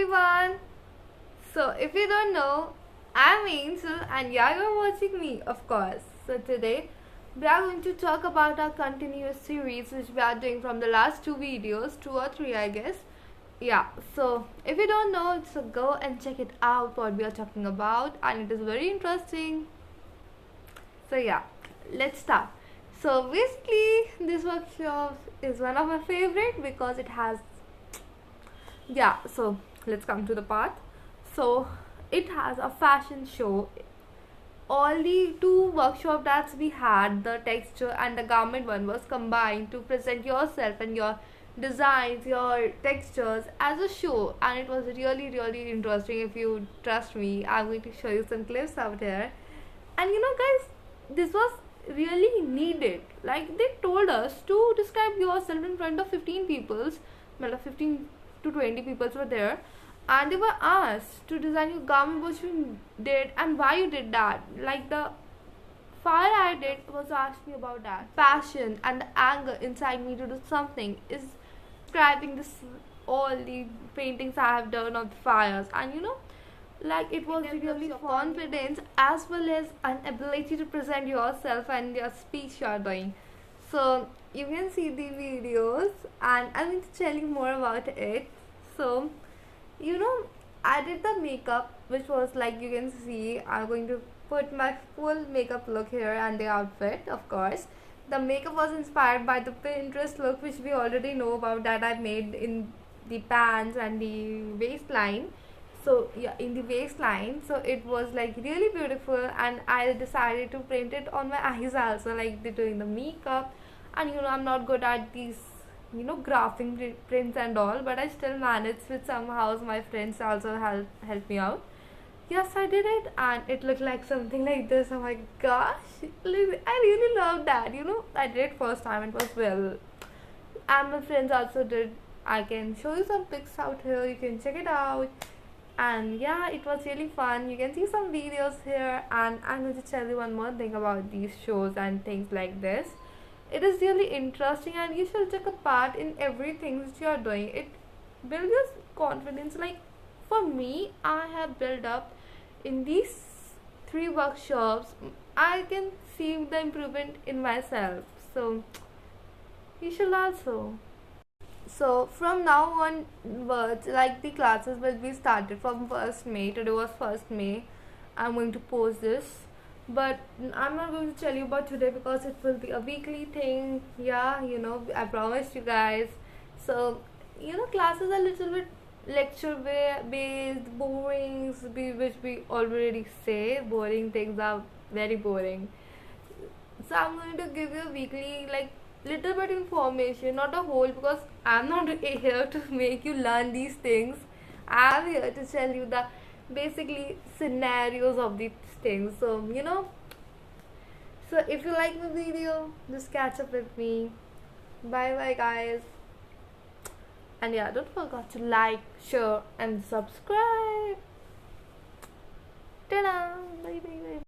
everyone. So, if you don't know, I'm Angel and yeah, you're watching me, of course. So, today we are going to talk about our continuous series which we are doing from the last two videos, two or three, I guess. Yeah, so if you don't know, so go and check it out what we are talking about, and it is very interesting. So, yeah, let's start. So, basically, this workshop is one of my favorite because it has, yeah, so let's come to the part. So it has a fashion show. All the two workshop that we had, the texture and the garment one, was combined to present yourself and your designs, your textures as a show, and it was really interesting. If you trust me, I'm going to show you some clips out here. And guys, this was really needed. Like, they told us to describe yourself in front of 15 peoples, well, 15 to 20 peoples were there, and they were asked to design your garment, which you did and why you did that. Like, the fire I did was to ask me about that passion and the anger inside me to do something is describing this, all the paintings I have done of the fires. And like, it was really confidence as well as an ability to present yourself and your speech you are doing. So you can see the videos and I'm going to tell you more about it. So you know I did the makeup, which was, like, you can see, I'm going to put my full makeup look here and the outfit. Of course, the makeup was inspired by the Pinterest look, which we already know about, that I made in the pants and the waistline. So yeah, in the waistline, so it was like really beautiful, and I decided to print it on my eyes also, like doing the makeup. And I'm not good at these graphing prints and all, but I still managed with somehow. My friends also help me out. Yes, I did it, and it looked like something like this. Oh my gosh, I really love that. I did it first time, it was well, and my friends also did. I can show you some pics out here, you can check it out. And yeah, it was really fun. You can see some videos here, and I'm going to tell you one more thing about these shows and things like this. It is really interesting, and you should take a part in everything that you are doing. It builds your confidence. Like, for me, I have built up in these three workshops. I can see the improvement in myself, so you should also. So from now onwards, like, the classes will be started from 1st May. Today was 1st May. I'm going to post this, but I'm not going to tell you about today because it will be a weekly thing. Yeah, I promised you guys. So classes are a little bit lecture based, boring, which we already say. Boring things are very boring. So I'm going to give you weekly, like, little bit information, not a whole, because I'm not here to make you learn these things. I'm here to tell you the basically scenarios of these things. So so if you like the video, just catch up with me. Bye bye, guys. And yeah, don't forget to like, share and subscribe. Ta-da! Bye bye.